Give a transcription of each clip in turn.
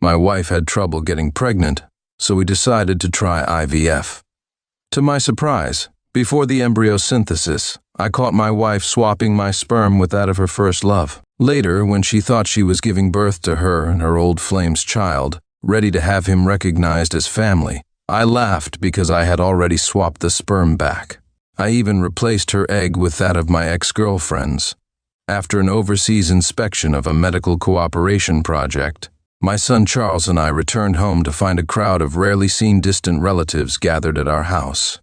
My wife had trouble getting pregnant, so we decided to try IVF. To my surprise, before the embryo synthesis, I caught my wife swapping my sperm with that of her first love. Later, when she thought she was giving birth to her and her old flame's child, ready to have him recognized as family, I laughed because I had already swapped the sperm back. I even replaced her egg with that of my ex-girlfriend's. After an overseas inspection of a medical cooperation project, my son Charles and I returned home to find a crowd of rarely seen distant relatives gathered at our house.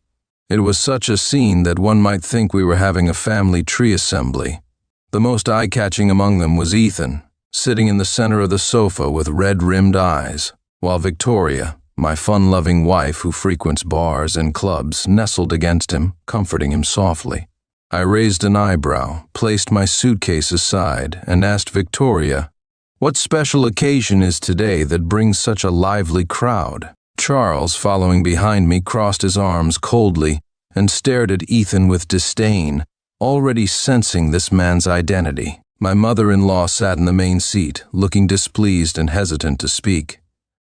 It was such a scene that one might think we were having a family tree assembly. The most eye-catching among them was Ethan, sitting in the center of the sofa with red-rimmed eyes, while Victoria, my fun-loving wife who frequents bars and clubs, nestled against him, comforting him softly. I raised an eyebrow, placed my suitcase aside, and asked Victoria, "What special occasion is today that brings such a lively crowd?" Charles, following behind me, crossed his arms coldly and stared at Ethan with disdain, already sensing this man's identity. My mother-in-law sat in the main seat, looking displeased and hesitant to speak.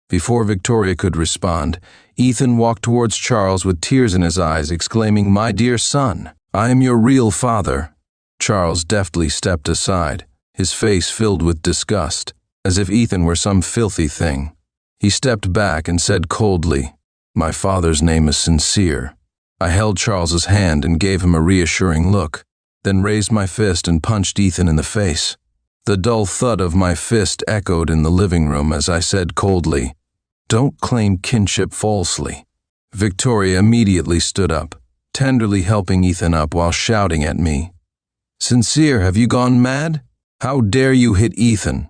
Before Victoria could respond, Ethan walked towards Charles with tears in his eyes, exclaiming, "My dear son, I am your real father." Charles deftly stepped aside, his face filled with disgust, as if Ethan were some filthy thing. He stepped back and said coldly, "My father's name is Sincere." I held Charles's hand and gave him a reassuring look, then raised my fist and punched Ethan in the face. The dull thud of my fist echoed in the living room as I said coldly, "Don't claim kinship falsely." Victoria immediately stood up, tenderly helping Ethan up while shouting at me, "Sincere, have you gone mad? How dare you hit Ethan?"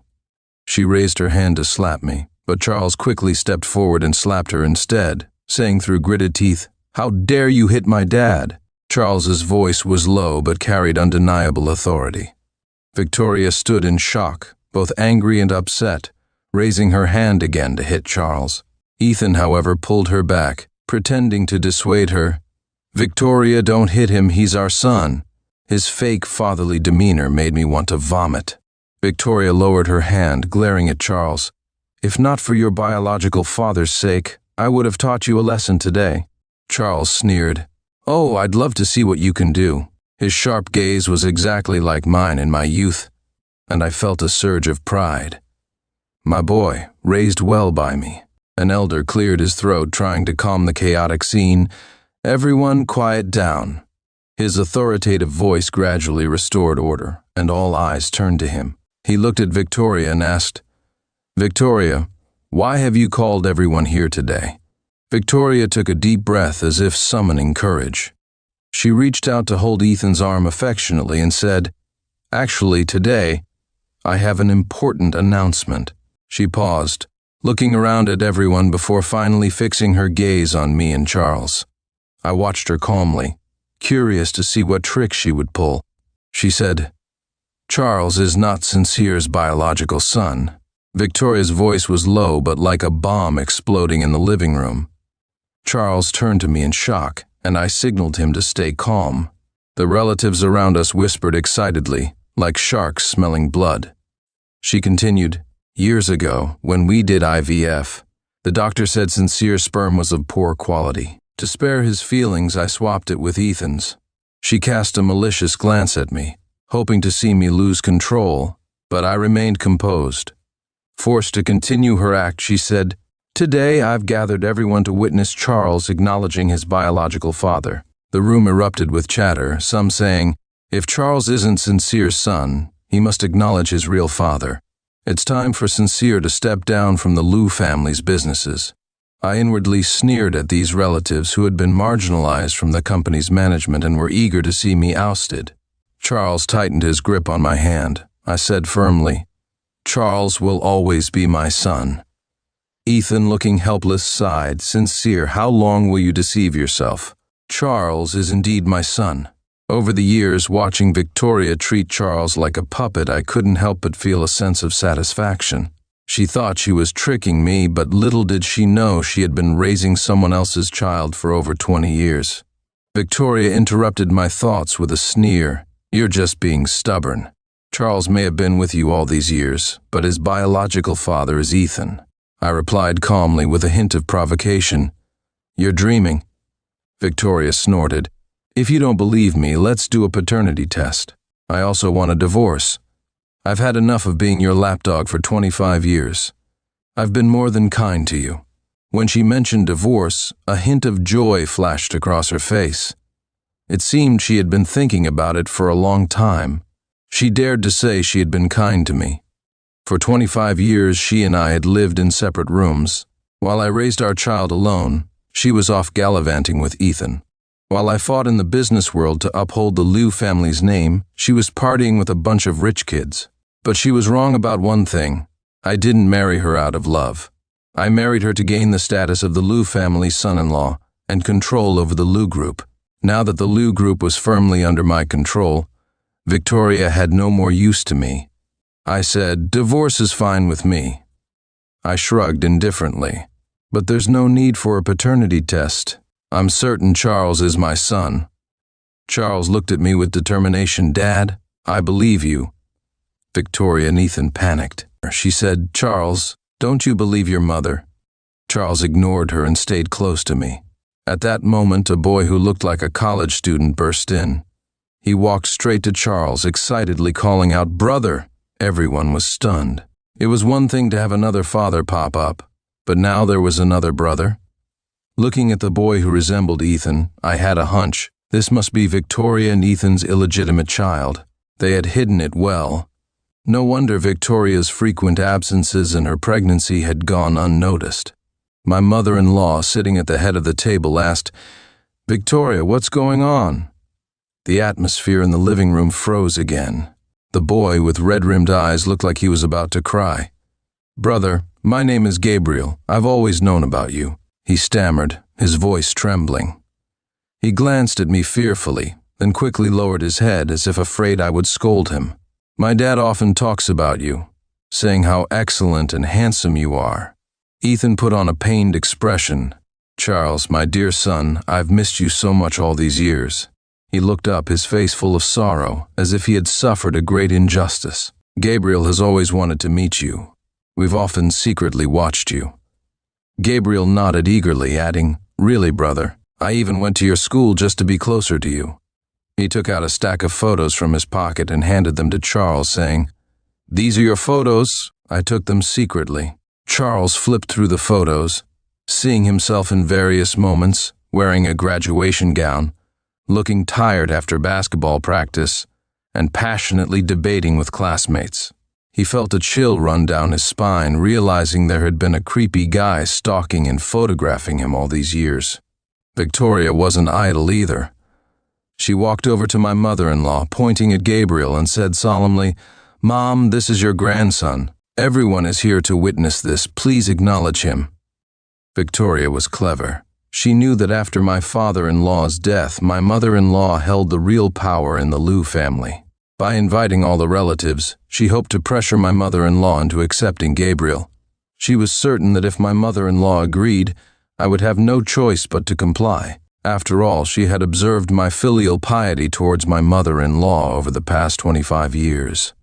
She raised her hand to slap me, but Charles quickly stepped forward and slapped her instead, saying through gritted teeth, "How dare you hit my dad?" Charles's voice was low but carried undeniable authority. Victoria stood in shock, both angry and upset, raising her hand again to hit Charles. Ethan, however, pulled her back, pretending to dissuade her. "Victoria, don't hit him, he's our son." His fake fatherly demeanor made me want to vomit. Victoria lowered her hand, glaring at Charles. "If not for your biological father's sake, I would have taught you a lesson today." Charles sneered. "Oh, I'd love to see what you can do." His sharp gaze was exactly like mine in my youth, and I felt a surge of pride. "My boy, raised well by me." An elder cleared his throat, trying to calm the chaotic scene. "Everyone quiet down." His authoritative voice gradually restored order, and all eyes turned to him. He looked at Victoria and asked, "Victoria, why have you called everyone here today?" Victoria took a deep breath as if summoning courage. She reached out to hold Ethan's arm affectionately and said, "Actually, today, I have an important announcement." She paused, looking around at everyone before finally fixing her gaze on me and Charles. I watched her calmly, curious to see what trick she would pull. She said, "Charles is not Sincere's biological son." Victoria's voice was low but like a bomb exploding in the living room. Charles turned to me in shock, and I signaled him to stay calm. The relatives around us whispered excitedly, like sharks smelling blood. She continued, "Years ago, when we did IVF, the doctor said Sincere's sperm was of poor quality. To spare his feelings, I swapped it with Ethan's." She cast a malicious glance at me, hoping to see me lose control, but I remained composed. Forced to continue her act, she said, "Today I've gathered everyone to witness Charles acknowledging his biological father." The room erupted with chatter, some saying, "If Charles isn't Sincere's son, he must acknowledge his real father. It's time for Sincere to step down from the Liu family's businesses." I inwardly sneered at these relatives who had been marginalized from the company's management and were eager to see me ousted. Charles tightened his grip on my hand. I said firmly, "Charles will always be my son." Ethan, looking helpless, sighed, "Sincere, how long will you deceive yourself? Charles is indeed my son." Over the years, watching Victoria treat Charles like a puppet, I couldn't help but feel a sense of satisfaction. She thought she was tricking me, but little did she know she had been raising someone else's child for over 20 years. Victoria interrupted my thoughts with a sneer. "You're just being stubborn. Charles may have been with you all these years, but his biological father is Ethan." I replied calmly with a hint of provocation. You're dreaming. Victoria snorted. If you don't believe me, let's do a paternity test. I also want a divorce. I've had enough of being your lapdog for 25 years. I've been more than kind to you. When she mentioned divorce, a hint of joy flashed across her face. It seemed she had been thinking about it for a long time. She dared to say she had been kind to me. For 25 years, she and I had lived in separate rooms. While I raised our child alone, she was off gallivanting with Ethan. While I fought in the business world to uphold the Liu family's name, she was partying with a bunch of rich kids. But she was wrong about one thing. I didn't marry her out of love. I married her to gain the status of the Liu family's son-in-law and control over the Liu group. Now that the Liu group was firmly under my control, Victoria had no more use to me. I said, divorce is fine with me. I shrugged indifferently. But there's no need for a paternity test. I'm certain Charles is my son. Charles looked at me with determination. Dad, I believe you. Victoria and Ethan panicked. She said, Charles, don't you believe your mother? Charles ignored her and stayed close to me. At that moment, a boy who looked like a college student burst in. He walked straight to Charles, excitedly calling out, Brother! Everyone was stunned. It was one thing to have another father pop up, but now there was another brother. Looking at the boy who resembled Ethan, I had a hunch. This must be Victoria and Ethan's illegitimate child. They had hidden it well. No wonder Victoria's frequent absences and her pregnancy had gone unnoticed. My mother-in-law, sitting at the head of the table, asked, Victoria, what's going on? The atmosphere in the living room froze again. The boy with red-rimmed eyes looked like he was about to cry. Brother, my name is Gabriel. I've always known about you, he stammered, his voice trembling. He glanced at me fearfully, then quickly lowered his head as if afraid I would scold him. My dad often talks about you, saying how excellent and handsome you are. Ethan put on a pained expression. Charles, my dear son, I've missed you so much all these years. He looked up, his face full of sorrow, as if he had suffered a great injustice. Gabriel has always wanted to meet you. We've often secretly watched you. Gabriel nodded eagerly, adding, Really, brother, I even went to your school just to be closer to you. He took out a stack of photos from his pocket and handed them to Charles, saying, These are your photos. I took them secretly. Charles flipped through the photos, seeing himself in various moments, wearing a graduation gown, looking tired after basketball practice, and passionately debating with classmates. He felt a chill run down his spine, realizing there had been a creepy guy stalking and photographing him all these years. Victoria wasn't idle either. She walked over to my mother-in-law, pointing at Gabriel, and said solemnly, Mom, this is your grandson. Everyone is here to witness this. Please acknowledge him. Victoria was clever. She knew that after my father-in-law's death, my mother-in-law held the real power in the Liu family. By inviting all the relatives, she hoped to pressure my mother-in-law into accepting Gabriel. She was certain that if my mother-in-law agreed, I would have no choice but to comply. After all, she had observed my filial piety towards my mother-in-law over the past 25 years.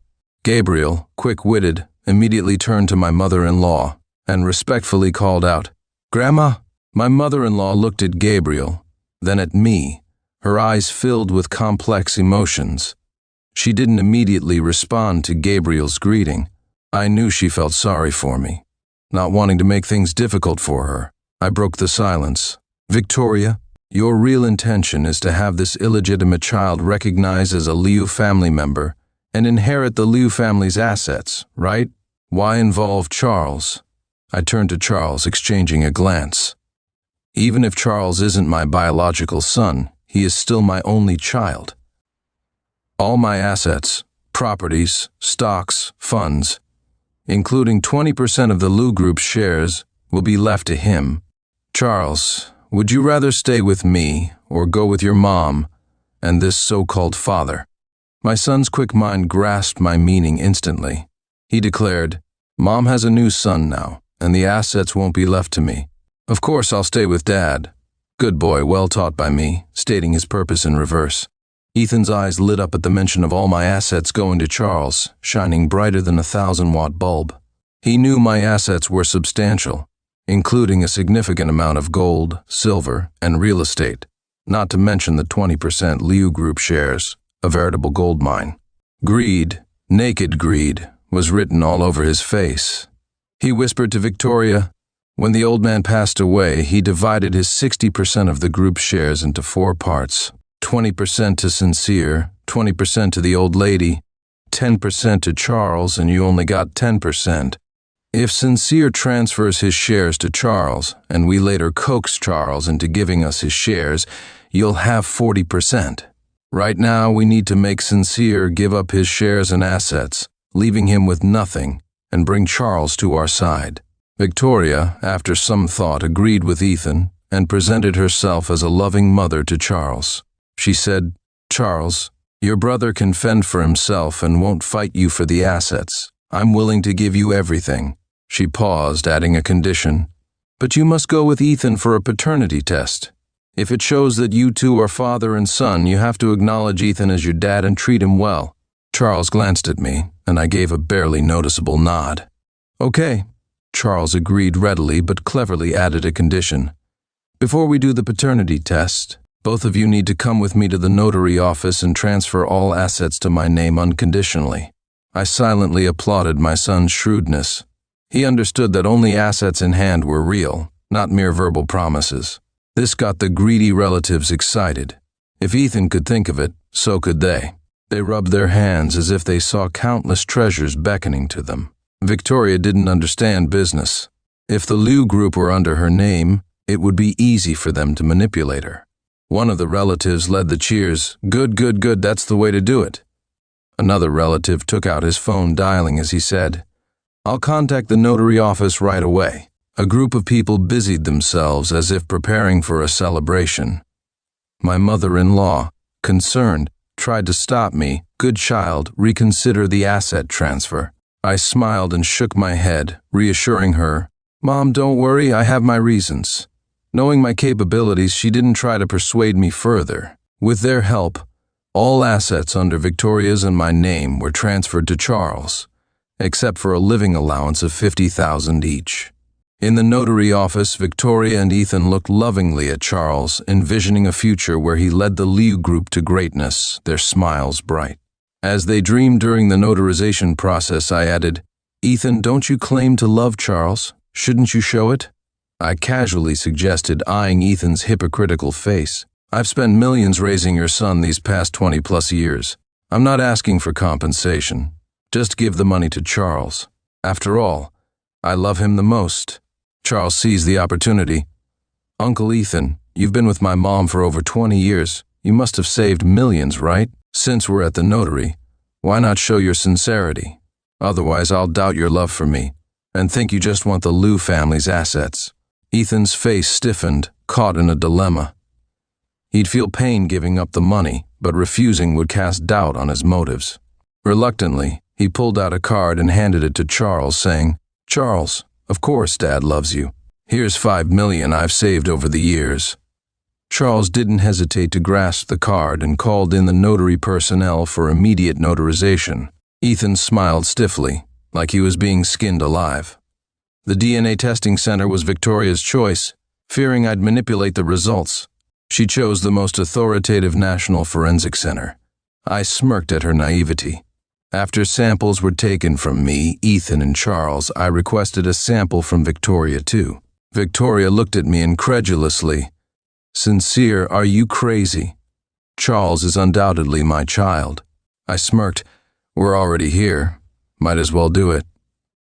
Gabriel, quick-witted, immediately turned to my mother-in-law and respectfully called out, Grandma? My mother-in-law looked at Gabriel, then at me, her eyes filled with complex emotions. She didn't immediately respond to Gabriel's greeting. I knew she felt sorry for me. Not wanting to make things difficult for her, I broke the silence. Victoria, your real intention is to have this illegitimate child recognized as a Liu family member and inherit the Liu family's assets, right? Why involve Charles? I turned to Charles, exchanging a glance. Even if Charles isn't my biological son, he is still my only child. All my assets, properties, stocks, funds, including 20% of the Liu Group's shares, will be left to him. Charles, would you rather stay with me or go with your mom and this so-called father? My son's quick mind grasped my meaning instantly. He declared, Mom has a new son now, and the assets won't be left to me. Of course I'll stay with Dad. Good boy, well taught by me, stating his purpose in reverse. Ethan's eyes lit up at the mention of all my assets going to Charles, shining brighter than a 1,000-watt bulb. He knew my assets were substantial, including a significant amount of gold, silver, and real estate, not to mention the 20% Liu Group shares, a veritable gold mine. Greed, naked greed, was written all over his face. He whispered to Victoria, when the old man passed away, he divided his 60% of the group's shares into 4 parts, 20% to Sincere, 20% to the old lady, 10% to Charles, and you only got 10%. If Sincere transfers his shares to Charles, and we later coax Charles into giving us his shares, you'll have 40%. Right now, we need to make Sincere give up his shares and assets, leaving him with nothing, and bring Charles to our side. Victoria, after some thought, agreed with Ethan and presented herself as a loving mother to Charles. She said, "Charles, your brother can fend for himself and won't fight you for the assets. I'm willing to give you everything." She paused, adding a condition. "But you must go with Ethan for a paternity test. If it shows that you two are father and son, you have to acknowledge Ethan as your dad and treat him well." Charles glanced at me, and I gave a barely noticeable nod. "Okay." Charles agreed readily but cleverly added a condition. "Before we do the paternity test, both of you need to come with me to the notary office and transfer all assets to my name unconditionally." I silently applauded my son's shrewdness. He understood that only assets in hand were real, not mere verbal promises. This got the greedy relatives excited. If Ethan could think of it, so could they. They rubbed their hands as if they saw countless treasures beckoning to them. Victoria didn't understand business. If the Liu Group were under her name, it would be easy for them to manipulate her. One of the relatives led the cheers. "Good, good, good, that's the way to do it." Another relative took out his phone, dialing as he said, "I'll contact the notary office right away." A group of people busied themselves as if preparing for a celebration. My mother-in-law, concerned, tried to stop me. "Good child, reconsider the asset transfer." I smiled and shook my head, reassuring her, "Mom, don't worry, I have my reasons." Knowing my capabilities, she didn't try to persuade me further. With their help, all assets under Victoria's and my name were transferred to Charles, except for a living allowance of $50,000 each. In the notary office, Victoria and Ethan looked lovingly at Charles, envisioning a future where he led the Liu Group to greatness, their smiles bright. As they dreamed during the notarization process, I added, "Ethan, don't you claim to love Charles? Shouldn't you show it?" I casually suggested, eyeing Ethan's hypocritical face. "I've spent millions raising your son these past 20+ years. I'm not asking for compensation. Just give the money to Charles. After all, I love him the most." Charles seized the opportunity. "Uncle Ethan, you've been with my mom for over 20 years. You must have saved millions, right? Since we're at the notary, why not show your sincerity? Otherwise, I'll doubt your love for me and think you just want the Liu family's assets." Ethan's face stiffened, caught in a dilemma. He'd feel pain giving up the money, but refusing would cast doubt on his motives. Reluctantly, he pulled out a card and handed it to Charles, saying, "Charles, of course Dad loves you. Here's $5 million I've saved over the years." Charles didn't hesitate to grasp the card and called in the notary personnel for immediate notarization. Ethan smiled stiffly, like he was being skinned alive. The DNA testing center was Victoria's choice, fearing I'd manipulate the results. She chose the most authoritative national forensic center. I smirked at her naivety. After samples were taken from me, Ethan, and Charles, I requested a sample from Victoria too. Victoria looked at me incredulously. "Sincere, are you crazy? Charles is undoubtedly my child." I smirked. "We're already here. Might as well do it."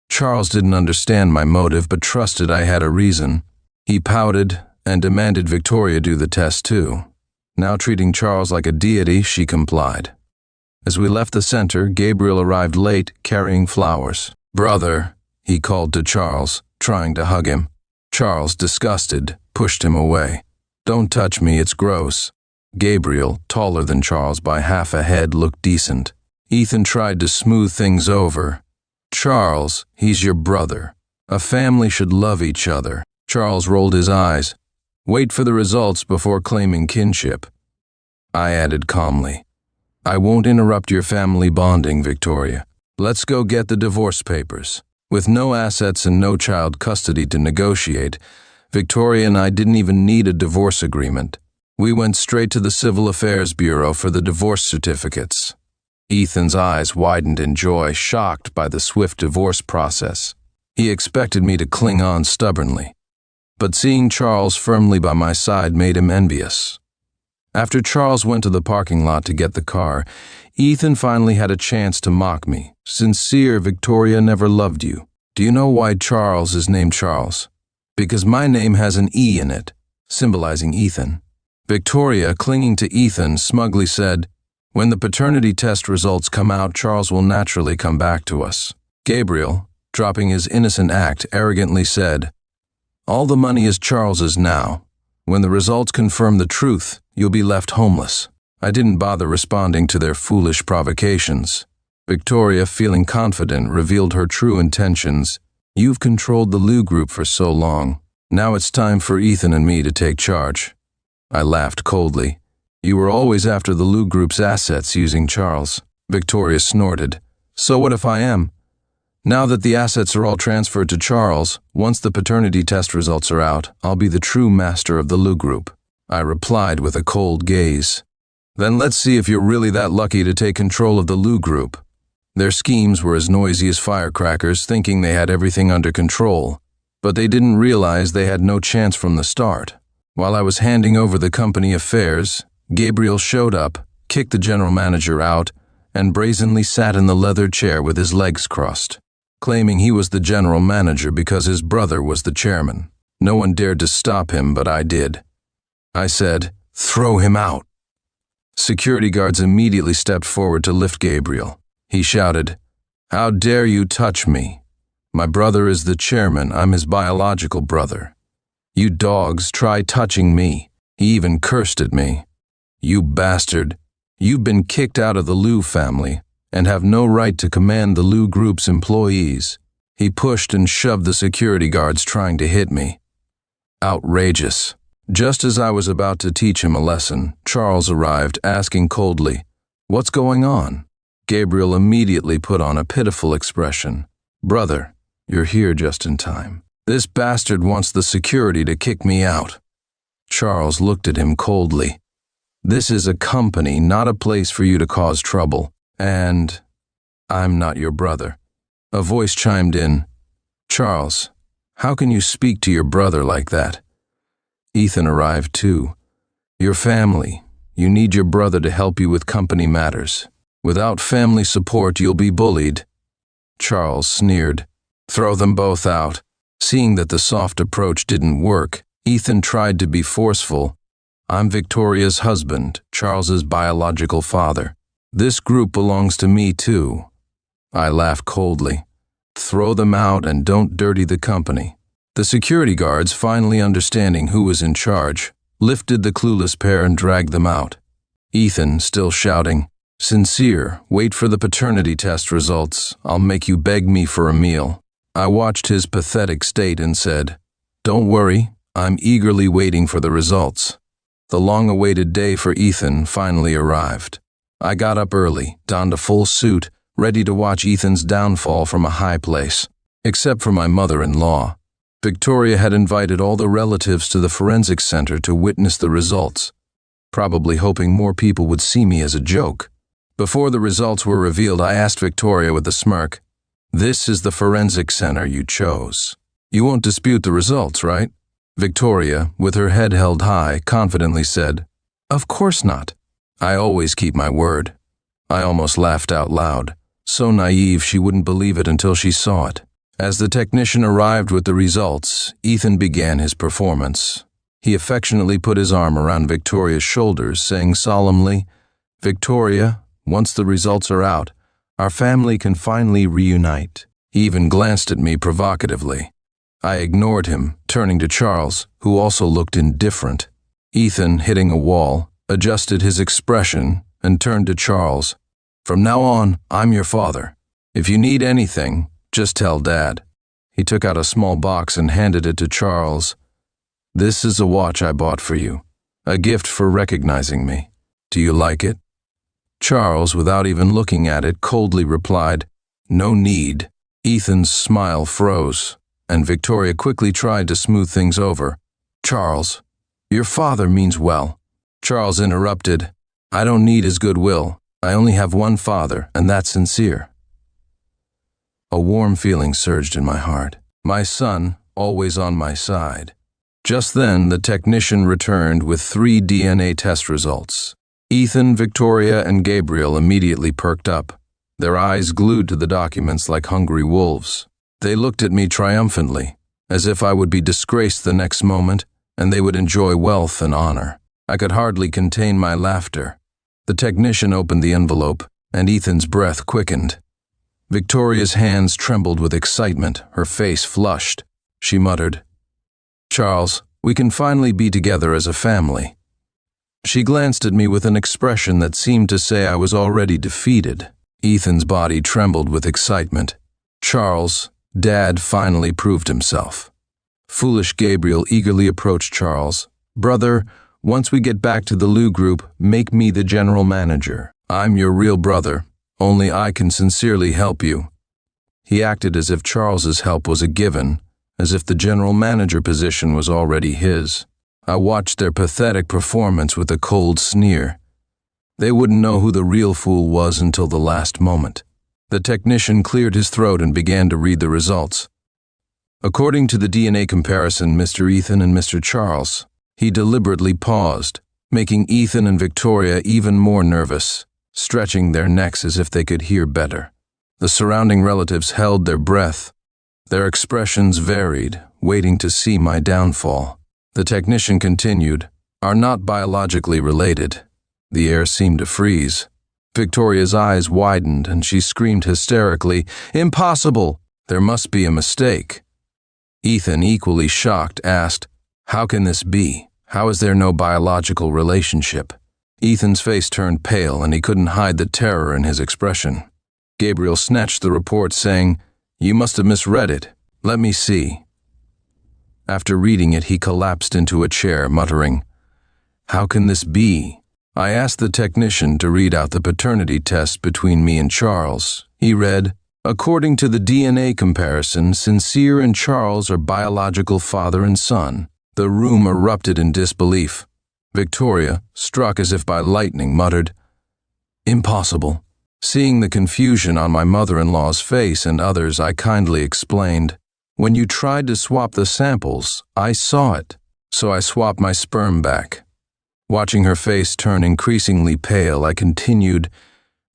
Charles didn't understand my motive, but trusted I had a reason. He pouted and demanded Victoria do the test too. Now treating Charles like a deity, she complied. As we left the center, Gabriel arrived late, carrying flowers. "Brother," he called to Charles, trying to hug him. Charles, disgusted, pushed him away. "Don't touch me, it's gross." Gabriel, taller than Charles by half a head, looked decent. Ethan tried to smooth things over. "Charles, he's your brother. A family should love each other." Charles rolled his eyes. "Wait for the results before claiming kinship." I added calmly, "I won't interrupt your family bonding, Victoria. Let's go get the divorce papers." With no assets and no child custody to negotiate, Victoria and I didn't even need a divorce agreement. We went straight to the Civil Affairs Bureau for the divorce certificates. Ethan's eyes widened in joy, shocked by the swift divorce process. He expected me to cling on stubbornly, but seeing Charles firmly by my side made him envious. After Charles went to the parking lot to get the car, Ethan finally had a chance to mock me. "Sincere, Victoria never loved you. Do you know why Charles is named Charles? Because my name has an E in it," symbolizing Ethan. Victoria, clinging to Ethan, smugly said, "When the paternity test results come out, Charles will naturally come back to us." Gabriel, dropping his innocent act, arrogantly said, "All the money is Charles's now. When the results confirm the truth, you'll be left homeless." I didn't bother responding to their foolish provocations. Victoria, feeling confident, revealed her true intentions. "You've controlled the Lou group for so long. Now it's time for Ethan and me to take charge." I laughed coldly. "You were always after the Lou group's assets using Charles." Victoria snorted. "So what if I am? Now that the assets are all transferred to Charles, once the paternity test results are out, I'll be the true master of the Lou group." I replied with a cold gaze. "Then let's see if you're really that lucky to take control of the Lou group." Their schemes were as noisy as firecrackers, thinking they had everything under control, but they didn't realize they had no chance from the start. While I was handing over the company affairs, Gabriel showed up, kicked the general manager out, and brazenly sat in the leather chair with his legs crossed, claiming he was the general manager because his brother was the chairman. No one dared to stop him, but I did. I said, "Throw him out." Security guards immediately stepped forward to lift Gabriel. He shouted, "How dare you touch me? My brother is the chairman. I'm his biological brother. You dogs, try touching me." He even cursed at me. "You bastard. You've been kicked out of the Lou family and have no right to command the Lou group's employees." He pushed and shoved the security guards trying to hit me. Outrageous. Just as I was about to teach him a lesson, Charles arrived, asking coldly, "What's going on?" Gabriel immediately put on a pitiful expression. "Brother, you're here just in time. This bastard wants the security to kick me out." Charles looked at him coldly. "This is a company, not a place for you to cause trouble. And I'm not your brother." A voice chimed in. "Charles, how can you speak to your brother like that?" Ethan arrived too. "Your family. You need your brother to help you with company matters. Without family support, you'll be bullied." Charles sneered. "Throw them both out." Seeing that the soft approach didn't work, Ethan tried to be forceful. "I'm Victoria's husband, Charles's biological father. This group belongs to me too." I laughed coldly. "Throw them out and don't dirty the company." The security guards, finally understanding who was in charge, lifted the clueless pair and dragged them out. Ethan, still shouting, "Sincere, wait for the paternity test results. I'll make you beg me for a meal." I watched his pathetic state and said, "Don't worry, I'm eagerly waiting for the results." The long-awaited day for Ethan finally arrived. I got up early, donned a full suit, ready to watch Ethan's downfall from a high place. Except for my mother-in-law. Victoria had invited all the relatives to the forensics center to witness the results, probably hoping more people would see me as a joke. Before the results were revealed, I asked Victoria with a smirk, "This is the forensic center you chose. You won't dispute the results, right?" Victoria, with her head held high, confidently said, "Of course not. I always keep my word." I almost laughed out loud, so naive she wouldn't believe it until she saw it. As the technician arrived with the results, Ethan began his performance. He affectionately put his arm around Victoria's shoulders, saying solemnly, "Victoria, once the results are out, our family can finally reunite." He even glanced at me provocatively. I ignored him, turning to Charles, who also looked indifferent. Ethan, hitting a wall, adjusted his expression and turned to Charles. "From now on, I'm your father. If you need anything, just tell Dad." He took out a small box and handed it to Charles. "This is a watch I bought for you, a gift for recognizing me. Do you like it?" Charles, without even looking at it, coldly replied, "No need." Ethan's smile froze, and Victoria quickly tried to smooth things over. "Charles, your father means well." Charles interrupted. "I don't need his goodwill. I only have one father, and that's Sincere." A warm feeling surged in my heart. My son, always on my side. Just then, the technician returned with 3 DNA test results. Ethan, Victoria, and Gabriel immediately perked up, their eyes glued to the documents like hungry wolves. They looked at me triumphantly, as if I would be disgraced the next moment, and they would enjoy wealth and honor. I could hardly contain my laughter. The technician opened the envelope, and Ethan's breath quickened. Victoria's hands trembled with excitement, her face flushed. She muttered, "Charles, we can finally be together as a family." She glanced at me with an expression that seemed to say I was already defeated. Ethan's body trembled with excitement. "Charles, Dad finally proved himself." Foolish Gabriel eagerly approached Charles. "Brother, once we get back to the Lou group, make me the general manager. I'm your real brother. Only I can sincerely help you." He acted as if Charles's help was a given, as if the general manager position was already his. I watched their pathetic performance with a cold sneer. They wouldn't know who the real fool was until the last moment. The technician cleared his throat and began to read the results. According to the DNA comparison, Mr. Ethan and Mr. Charles. He deliberately paused, making Ethan and Victoria even more nervous, stretching their necks as if they could hear better. The surrounding relatives held their breath. Their expressions varied, waiting to see my downfall. The technician continued, "Are not biologically related." The air seemed to freeze. Victoria's eyes widened and she screamed hysterically, "Impossible! There must be a mistake." Ethan, equally shocked, asked, "How can this be? How is there no biological relationship?" Ethan's face turned pale and he couldn't hide the terror in his expression. Gabriel snatched the report, saying, "You must have misread it. Let me see." After reading it, he collapsed into a chair, muttering, "How can this be?" I asked the technician to read out the paternity test between me and Charles. He read, "According to the DNA comparison, Sincere and Charles are biological father and son." The room erupted in disbelief. Victoria, struck as if by lightning, muttered, "Impossible." Seeing the confusion on my mother-in-law's face and others, I kindly explained, "When you tried to swap the samples, I saw it, so I swapped my sperm back." Watching her face turn increasingly pale, I continued,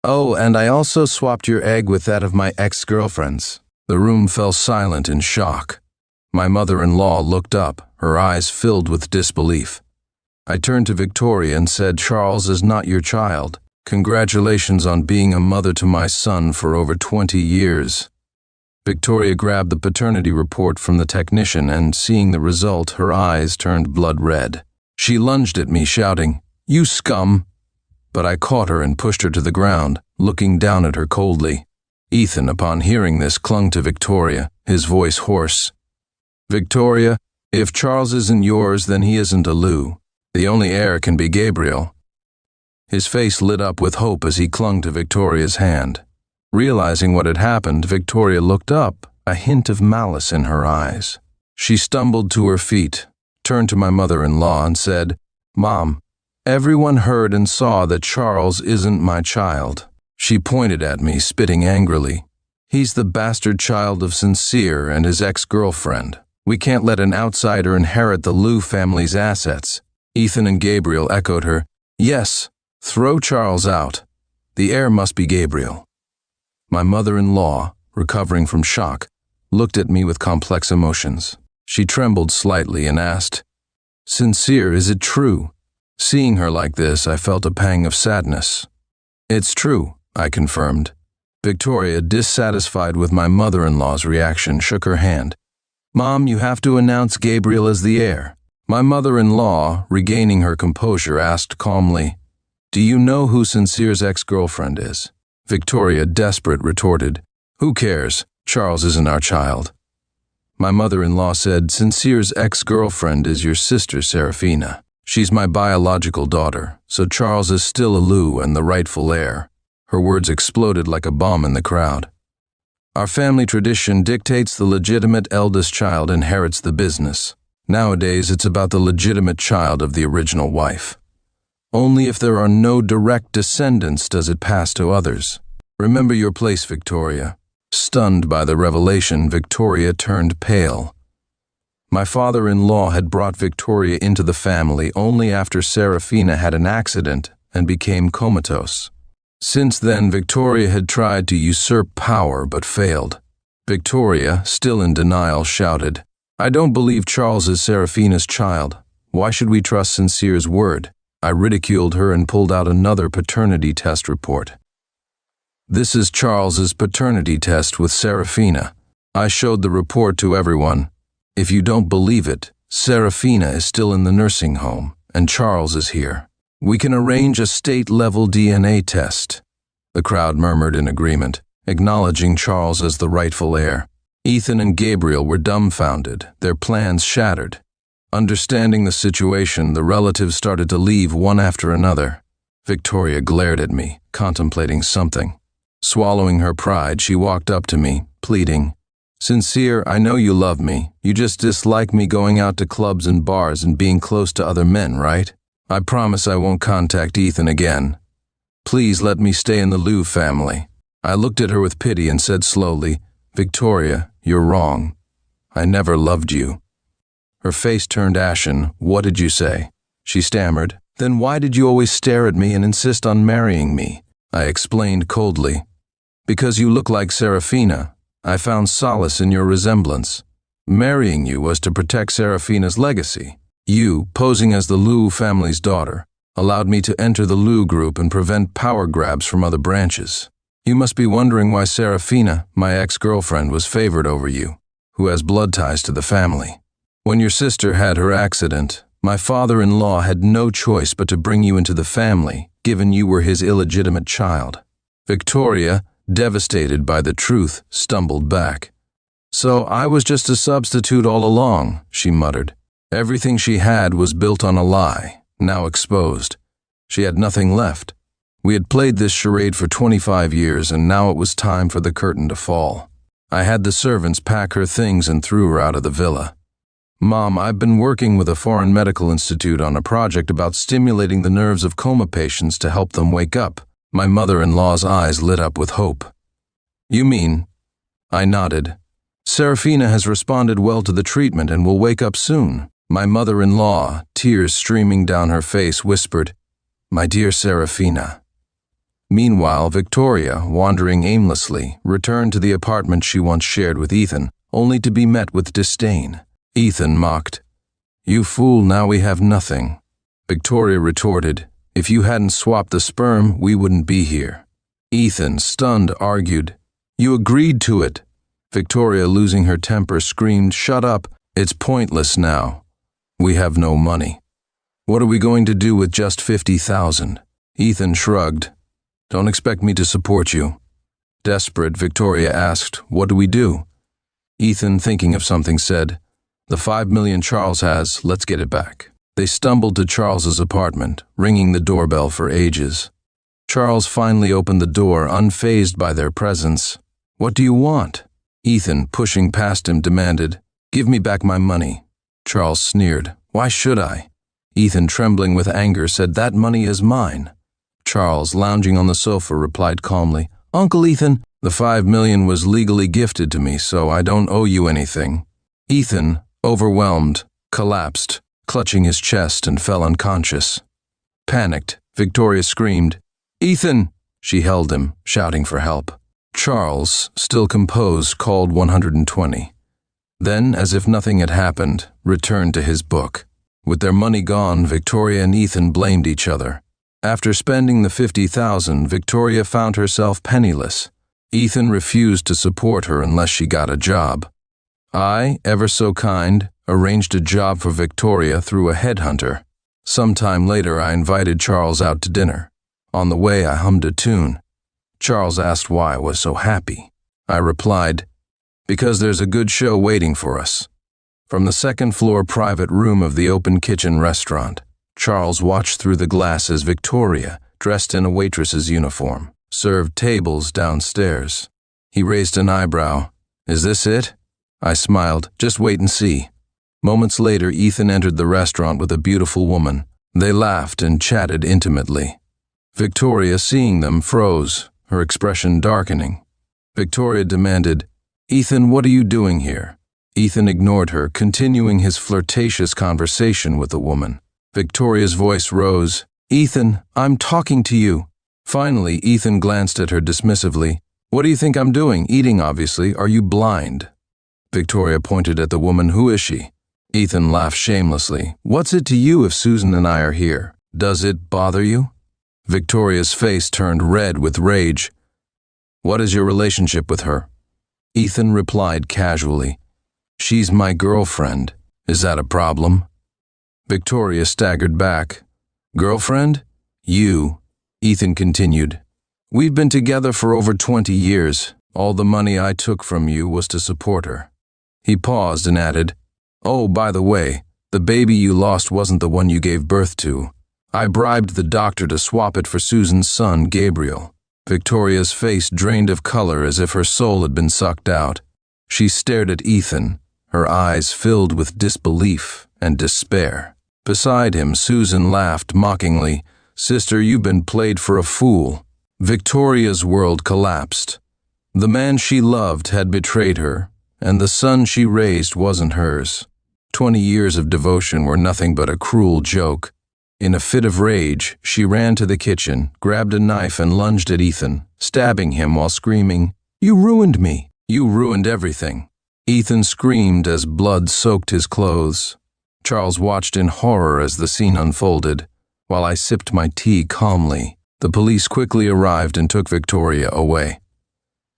"Oh, and I also swapped your egg with that of my ex-girlfriend's." The room fell silent in shock. My mother-in-law looked up, her eyes filled with disbelief. I turned to Victoria and said, "Charles is not your child. Congratulations on being a mother to my son for over 20 years. Victoria grabbed the paternity report from the technician and, seeing the result, her eyes turned blood red. She lunged at me, shouting, "You scum!" But I caught her and pushed her to the ground, looking down at her coldly. Ethan, upon hearing this, clung to Victoria, his voice hoarse. "Victoria, if Charles isn't yours, then he isn't a Lou. The only heir can be Gabriel." His face lit up with hope as he clung to Victoria's hand. Realizing what had happened, Victoria looked up, a hint of malice in her eyes. She stumbled to her feet, turned to my mother-in-law and said, "Mom, everyone heard and saw that Charles isn't my child." She pointed at me, spitting angrily. "He's the bastard child of Sincere and his ex-girlfriend. We can't let an outsider inherit the Lou family's assets." Ethan and Gabriel echoed her. "Yes, throw Charles out. The heir must be Gabriel." My mother-in-law, recovering from shock, looked at me with complex emotions. She trembled slightly and asked, "Sincere, is it true?" Seeing her like this, I felt a pang of sadness. "It's true," I confirmed. Victoria, dissatisfied with my mother-in-law's reaction, shook her hand. "Mom, you have to announce Gabriel as the heir." My mother-in-law, regaining her composure, asked calmly, "Do you know who Sincere's ex-girlfriend is?" Victoria, desperate, retorted, "Who cares? Charles isn't our child." My mother-in-law said, "Sincere's ex-girlfriend is your sister, Serafina. She's my biological daughter, so Charles is still a Lou and the rightful heir." Her words exploded like a bomb in the crowd. Our family tradition dictates the legitimate eldest child inherits the business. Nowadays, it's about the legitimate child of the original wife. Only if there are no direct descendants does it pass to others. Remember your place, Victoria. Stunned by the revelation, Victoria turned pale. My father-in-law had brought Victoria into the family only after Serafina had an accident and became comatose. Since then, Victoria had tried to usurp power but failed. Victoria, still in denial, shouted, "I don't believe Charles is Serafina's child. Why should we trust Sincere's word?" I ridiculed her and pulled out another paternity test report. "This is Charles's paternity test with Serafina." I showed the report to everyone. "If you don't believe it, Serafina is still in the nursing home, and Charles is here. We can arrange a state-level DNA test." The crowd murmured in agreement, acknowledging Charles as the rightful heir. Ethan and Gabriel were dumbfounded, their plans shattered. Understanding the situation, the relatives started to leave one after another. Victoria glared at me, contemplating something. Swallowing her pride, she walked up to me, pleading, "Sincere, I know you love me. You just dislike me going out to clubs and bars and being close to other men, right? I promise I won't contact Ethan again. Please let me stay in the Liu family." I looked at her with pity and said slowly, "Victoria, you're wrong. I never loved you." Her face turned ashen. "What did you say?" She stammered. "Then why did you always stare at me and insist on marrying me?" I explained coldly. "Because you look like Serafina. I found solace in your resemblance. Marrying you was to protect Serafina's legacy. You, posing as the Liu family's daughter, allowed me to enter the Liu group and prevent power grabs from other branches. You must be wondering why Serafina, my ex-girlfriend, was favored over you, who has blood ties to the family. When your sister had her accident, my father-in-law had no choice but to bring you into the family, given you were his illegitimate child." Victoria, devastated by the truth, stumbled back. "So I was just a substitute all along," she muttered. Everything she had was built on a lie, now exposed. She had nothing left. We had played this charade for 25 years, and now it was time for the curtain to fall. I had the servants pack her things and threw her out of the villa. "Mom, I've been working with a foreign medical institute on a project about stimulating the nerves of coma patients to help them wake up." My mother-in-law's eyes lit up with hope. "You mean?" I nodded. "Serafina has responded well to the treatment and will wake up soon." My mother-in-law, tears streaming down her face, whispered, "My dear Serafina." Meanwhile, Victoria, wandering aimlessly, returned to the apartment she once shared with Ethan, only to be met with disdain. Ethan mocked, "You fool, now we have nothing." Victoria retorted, "If you hadn't swapped the sperm, we wouldn't be here." Ethan, stunned, argued, "You agreed to it." Victoria, losing her temper, screamed, "Shut up, it's pointless now. We have no money. What are we going to do with just 50,000? Ethan shrugged. "Don't expect me to support you." Desperate, Victoria asked, "What do we do?" Ethan, thinking of something, said, "The 5 million Charles has, let's get it back." They stumbled to Charles's apartment, ringing the doorbell for ages. Charles finally opened the door, unfazed by their presence. "What do you want?" Ethan, pushing past him, demanded, "Give me back my money." Charles sneered, "Why should I?" Ethan, trembling with anger, said, "That money is mine." Charles, lounging on the sofa, replied calmly, "Uncle Ethan, the 5 million was legally gifted to me, so I don't owe you anything." Ethan, overwhelmed, collapsed, clutching his chest, and fell unconscious. Panicked, Victoria screamed, "Ethan!" She held him, shouting for help. Charles, still composed, called 120. Then, as if nothing had happened, returned to his book. With their money gone, Victoria and Ethan blamed each other. After spending the 50,000, Victoria found herself penniless. Ethan refused to support her unless she got a job. I, ever so kind, arranged a job for Victoria through a headhunter. Sometime later, I invited Charles out to dinner. On the way, I hummed a tune. Charles asked why I was so happy. I replied, "Because there's a good show waiting for us." From the second-floor private room of the open kitchen restaurant, Charles watched through the glass as Victoria, dressed in a waitress's uniform, served tables downstairs. He raised an eyebrow. Is this it? I smiled. Just wait and see. Moments later, Ethan entered the restaurant with a beautiful woman. They laughed and chatted intimately. Victoria, seeing them, froze, her expression darkening. Victoria demanded, "Ethan, what are you doing here?" Ethan ignored her, continuing his flirtatious conversation with the woman. Victoria's voice rose. "Ethan, I'm talking to you." Finally, Ethan glanced at her dismissively. "What do you think I'm doing? Eating, obviously. Are you blind?" Victoria pointed at the woman. "Who is she?" Ethan laughed shamelessly. "What's it to you if Susan and I are here? Does it bother you?" Victoria's face turned red with rage. "What is your relationship with her?" Ethan replied casually, "She's my girlfriend. Is that a problem?" Victoria staggered back. "Girlfriend? You?" Ethan continued. "We've been together for over 20 years. All the money I took from you was to support her." He paused and added, "Oh, by the way, the baby you lost wasn't the one you gave birth to. I bribed the doctor to swap it for Susan's son, Gabriel." Victoria's face drained of color as if her soul had been sucked out. She stared at Ethan, her eyes filled with disbelief and despair. Beside him, Susan laughed mockingly. "Sister, you've been played for a fool." Victoria's world collapsed. The man she loved had betrayed her, and the son she raised wasn't hers. 20 years of devotion were nothing but a cruel joke. In a fit of rage, she ran to the kitchen, grabbed a knife and lunged at Ethan, stabbing him while screaming, "You ruined me! You ruined everything!" Ethan screamed as blood soaked his clothes. Charles watched in horror as the scene unfolded, while I sipped my tea calmly. The police quickly arrived and took Victoria away.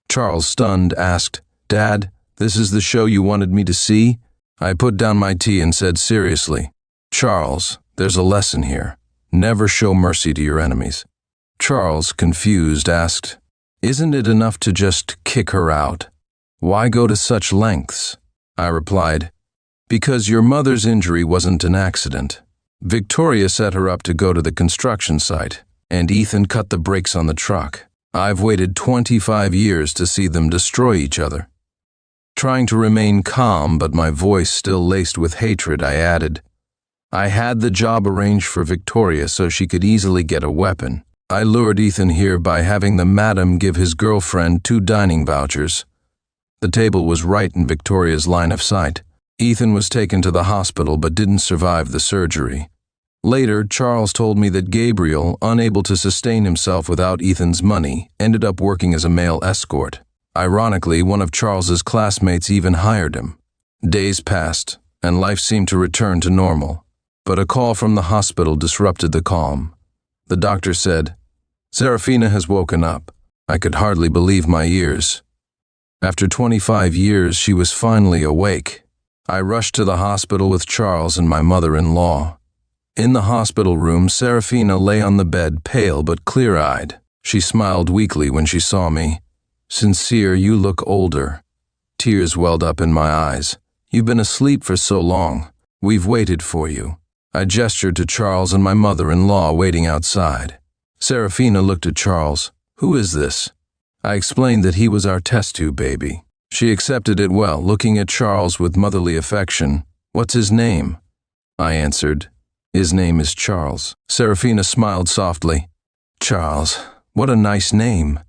Charles, stunned, asked, "Dad, this is the show you wanted me to see?" I put down my tea and said seriously, "Charles, there's a lesson here. Never show mercy to your enemies." Charles, confused, asked, "Isn't it enough to just kick her out? Why go to such lengths?" I replied, "Because your mother's injury wasn't an accident. Victoria set her up to go to the construction site, and Ethan cut the brakes on the truck. I've waited 25 years to see them destroy each other." Trying to remain calm, but my voice still laced with hatred, I added, "I had the job arranged for Victoria so she could easily get a weapon. I lured Ethan here by having the madam give his girlfriend 2 dining vouchers. The table was right in Victoria's line of sight. Ethan was taken to the hospital but didn't survive the surgery. Later, Charles told me that Gabriel, unable to sustain himself without Ethan's money, ended up working as a male escort. Ironically, one of Charles's classmates even hired him. Days passed, and life seemed to return to normal. But a call from the hospital disrupted the calm. The doctor said, "Serafina has woken up." I could hardly believe my ears. After 25 years, she was finally awake. I rushed to the hospital with Charles and my mother-in-law. In the hospital room, Serafina lay on the bed, pale but clear-eyed. She smiled weakly when she saw me. "Sincere, you look older." Tears welled up in my eyes. "You've been asleep for so long. We've waited for you." I gestured to Charles and my mother-in-law waiting outside. Serafina looked at Charles. "Who is this?" I explained that he was our test tube baby. She accepted it well, looking at Charles with motherly affection. "What's his name?" I answered, "His name is Charles." Serafina smiled softly. "Charles, what a nice name.